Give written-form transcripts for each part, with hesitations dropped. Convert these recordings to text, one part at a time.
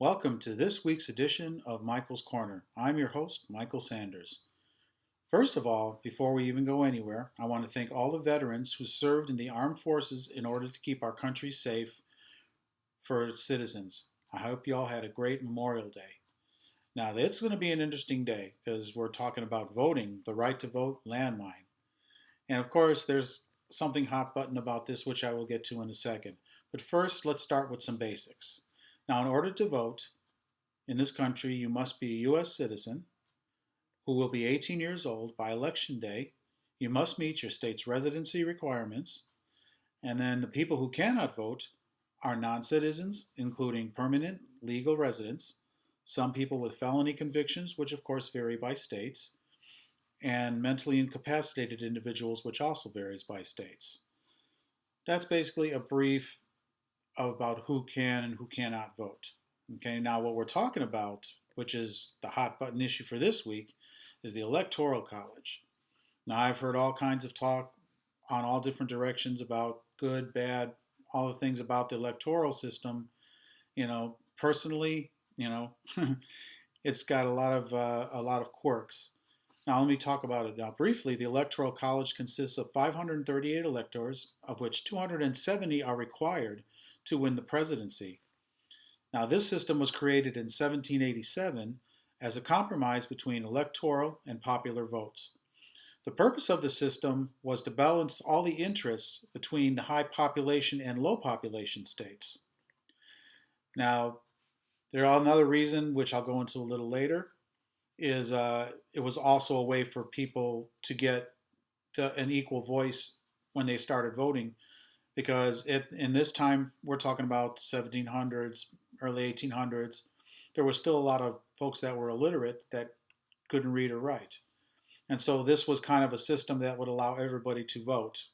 Welcome to this week's edition of Michael's Corner. I'm your host, Michael Sanders. First of all, before we even go anywhere, I want to thank all the veterans who served in the armed forces in order to keep our country safe for its citizens. I hope you all had a great Memorial Day. Now, it's going to be an interesting day because we're talking about voting, the right to vote, landmine. And of course, there's something hot button about this, which I will get to in a second. But first, let's start with some basics. Now, in order to vote in this country, you must be a U.S. citizen who will be 18 years old by election day. You must meet your state's residency requirements. And then the people who cannot vote are non-citizens, including permanent legal residents, some people with felony convictions, which of course vary by states, and mentally incapacitated individuals, which also varies by states. That's basically a brief about who can and who cannot vote. Okay, now what we're talking about, which is the hot button issue for this week, is the Electoral College. Now, I've heard all kinds of talk on all different directions about good, bad, all the things about the electoral system. Personally, it's got a lot of quirks. Now, let me talk about it now briefly. The Electoral College consists of 538 electors, of which 270 are required to win the presidency. Now, this system was created in 1787 as a compromise between electoral and popular votes. The purpose of the system was to balance all the interests between the high population and low population states. Now, there are another reason, which I'll go into a little later, is it was also a way for people to get an equal voice when they started voting, because in this time, we're talking about 1700s, early 1800s, there was still a lot of folks that were illiterate that couldn't read or write. And so this was kind of a system that would allow everybody to vote,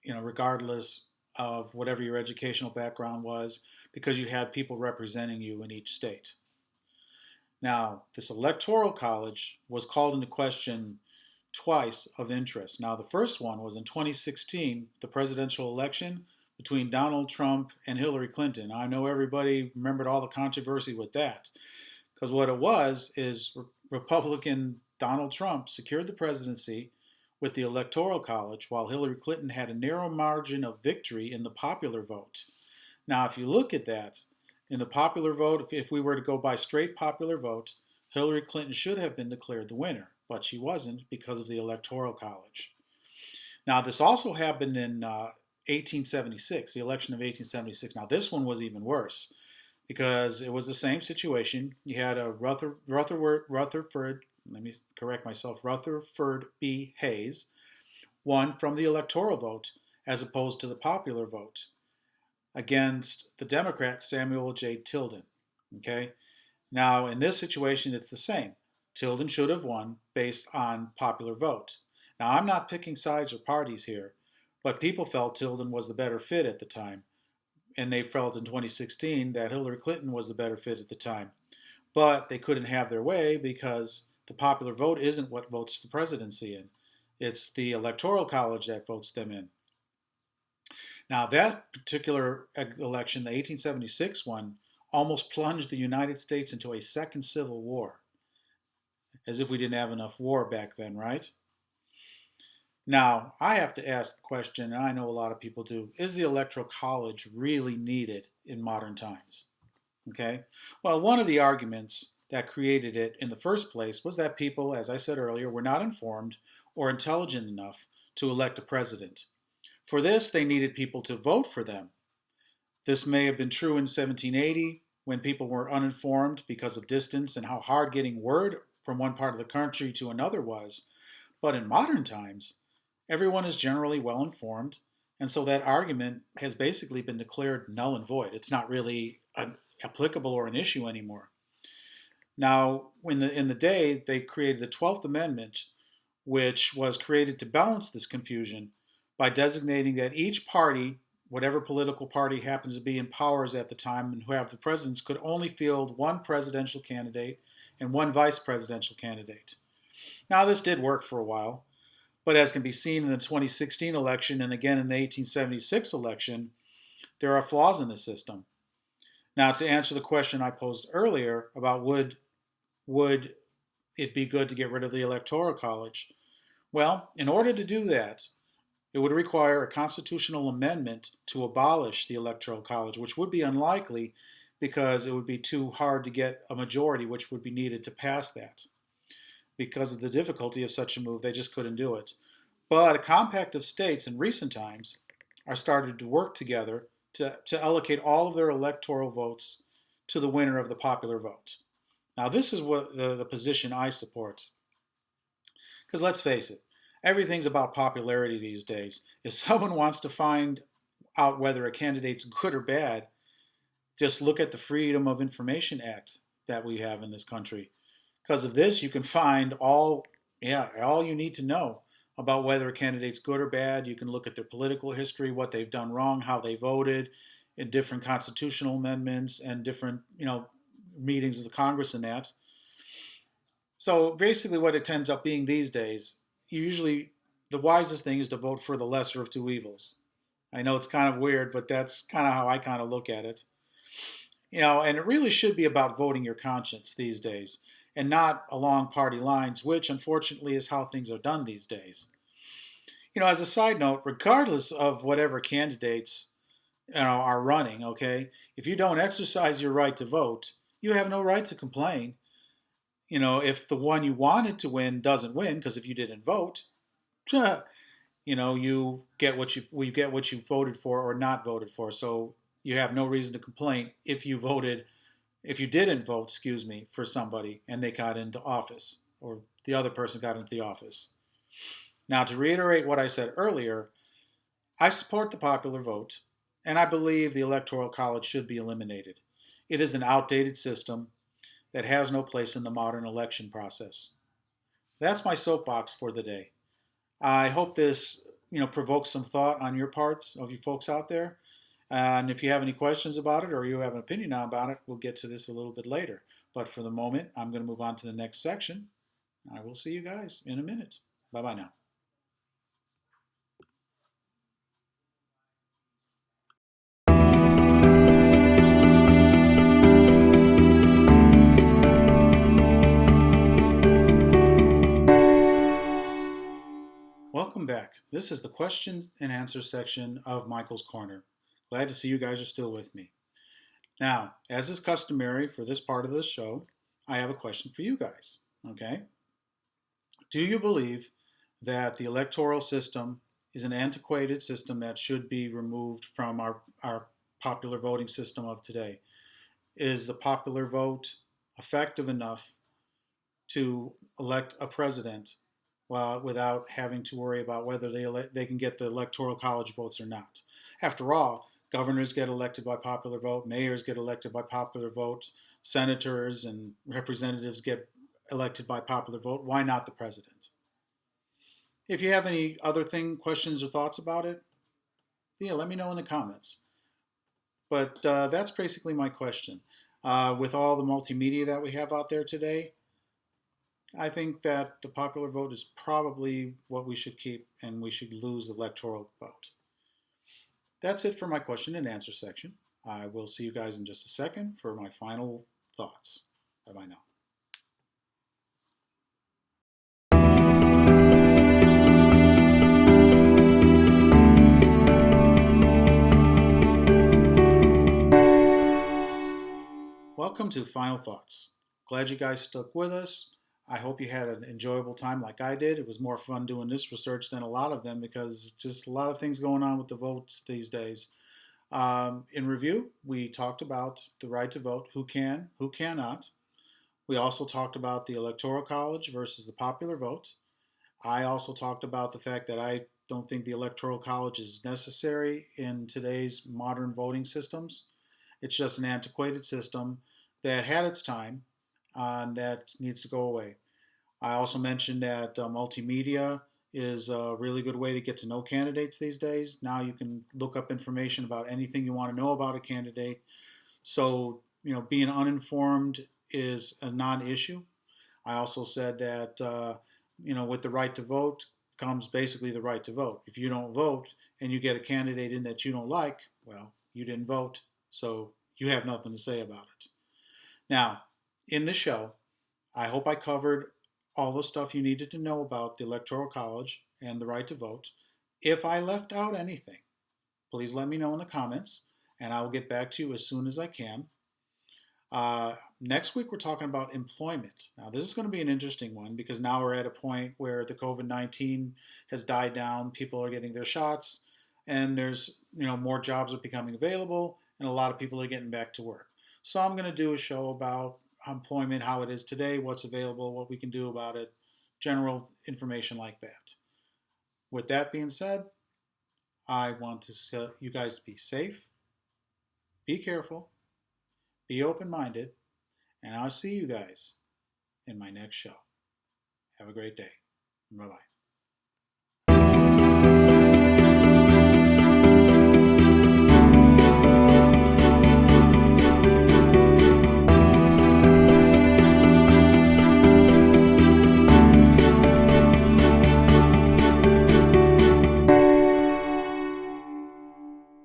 regardless of whatever your educational background was, because you had people representing you in each state. Now, this Electoral College was called into question twice of interest. Now, the first one was in 2016, the presidential election between Donald Trump and Hillary Clinton. I know everybody remembered all the controversy with that, because what it was is Republican Donald Trump secured the presidency with the Electoral College, while Hillary Clinton had a narrow margin of victory in the popular vote. Now, if you look at that, in the popular vote, if we were to go by straight popular vote, Hillary Clinton should have been declared the winner, but she wasn't because of the Electoral College. Now, this also happened in 1876, the election of 1876. Now, this one was even worse because it was the same situation. You had a Rutherford, let me correct myself, Rutherford B. Hayes won from the electoral vote as opposed to the popular vote against the Democrat Samuel J. Tilden. Okay? Now, in this situation, it's the same. Tilden should have won based on popular vote. Now, I'm not picking sides or parties here, but people felt Tilden was the better fit at the time, and they felt in 2016 that Hillary Clinton was the better fit at the time. But they couldn't have their way because the popular vote isn't what votes the presidency in. It's the Electoral College that votes them in. Now, that particular election, the 1876 one, almost plunged the United States into a second civil war. As if we didn't have enough war back then, right? Now, I have to ask the question, and I know a lot of people do, is the Electoral College really needed in modern times? Okay? Well, one of the arguments that created it in the first place was that people, as I said earlier, were not informed or intelligent enough to elect a president. For this, they needed people to vote for them. This may have been true in 1780 when people were uninformed because of distance and how hard getting word from one part of the country to another was. But in modern times, everyone is generally well informed, and so that argument has basically been declared null and void. It's not really applicable or an issue anymore. Now, in the day, they created the 12th Amendment, which was created to balance this confusion by designating that each party, whatever political party happens to be in powers at the time and who have the presidents, could only field one presidential candidate and one vice presidential candidate. Now, this did work for a while, but as can be seen in the 2016 election and again in the 1876 election, there are flaws in the system. Now, to answer the question I posed earlier about would it be good to get rid of the Electoral College? Well, in order to do that, it would require a constitutional amendment to abolish the Electoral College, which would be unlikely because it would be too hard to get a majority which would be needed to pass that. Because of the difficulty of such a move, they just couldn't do it. But a compact of states in recent times are started to work together to allocate all of their electoral votes to the winner of the popular vote. Now, this is what the position I support. Because let's face it, everything's about popularity these days. If someone wants to find out whether a candidate's good or bad, just look at the Freedom of Information Act that we have in this country. Because of this, you can find all you need to know about whether a candidate's good or bad. You can look at their political history, what they've done wrong, how they voted in different constitutional amendments and different, meetings of the Congress and that. So basically, what it ends up being these days, usually the wisest thing is to vote for the lesser of two evils. I know it's kind of weird, but that's kind of how I kind of look at it. And it really should be about voting your conscience these days and not along party lines, which unfortunately is how things are done these days. As a side note, regardless of whatever candidates are running, okay, if you don't exercise your right to vote, you have no right to complain. If the one you wanted to win doesn't win, because if you didn't vote, you get what you voted for or not voted for. So you have no reason to complain if you didn't vote, excuse me, for somebody and they got into office or the other person got into the office. Now, to reiterate what I said earlier, I support the popular vote and I believe the Electoral College should be eliminated. It is an outdated system that has no place in the modern election process. That's my soapbox for the day. I hope this, provokes some thought on your parts of you folks out there. And if you have any questions about it or you have an opinion about it, we'll get to this a little bit later. But for the moment, I'm going to move on to the next section. I will see you guys in a minute. Bye-bye now. Welcome back. This is the question and answer section of Michael's Corner. Glad to see you guys are still with me. Now, as is customary for this part of the show, I have a question for you guys. Okay? Do you believe that the electoral system is an antiquated system that should be removed from our popular voting system of today? Is the popular vote effective enough to elect a president without having to worry about whether they can get the electoral college votes or not? After all, governors get elected by popular vote, mayors get elected by popular vote, senators and representatives get elected by popular vote. Why not the president? If you have any other questions or thoughts about it, yeah, let me know in the comments. But that's basically my question. With all the multimedia that we have out there today, I think that the popular vote is probably what we should keep, and we should lose the electoral vote. That's it for my question and answer section. I will see you guys in just a second for my final thoughts. Bye-bye now. Welcome to Final Thoughts. Glad you guys stuck with us. I hope you had an enjoyable time like I did. It was more fun doing this research than a lot of them because just a lot of things going on with the votes these days. In review, we talked about the right to vote, who can, who cannot. We also talked about the Electoral College versus the popular vote. I also talked about the fact that I don't think the Electoral College is necessary in today's modern voting systems. It's just an antiquated system that had its time and that needs to go away. I also mentioned that multimedia is a really good way to get to know candidates these days. Now you can look up information about anything you want to know about a candidate. So, being uninformed is a non-issue. I also said that, with the right to vote comes basically the right to vote. If you don't vote and you get a candidate in that you don't like, well, you didn't vote, so you have nothing to say about it. Now, in the show, I hope I covered all the stuff you needed to know about the Electoral College and the right to vote. If I left out anything, please let me know in the comments, and I will get back to you as soon as I can. Next week, we're talking about employment. Now, this is going to be an interesting one because now we're at a point where the COVID-19 has died down, people are getting their shots, and there's more jobs are becoming available, and a lot of people are getting back to work. So I'm going to do a show about employment, how it is today, what's available, what we can do about it, general information like that. With that being said, I want to you guys to be safe, be careful, be open-minded, and I'll see you guys in my next show. Have a great day. Bye-bye.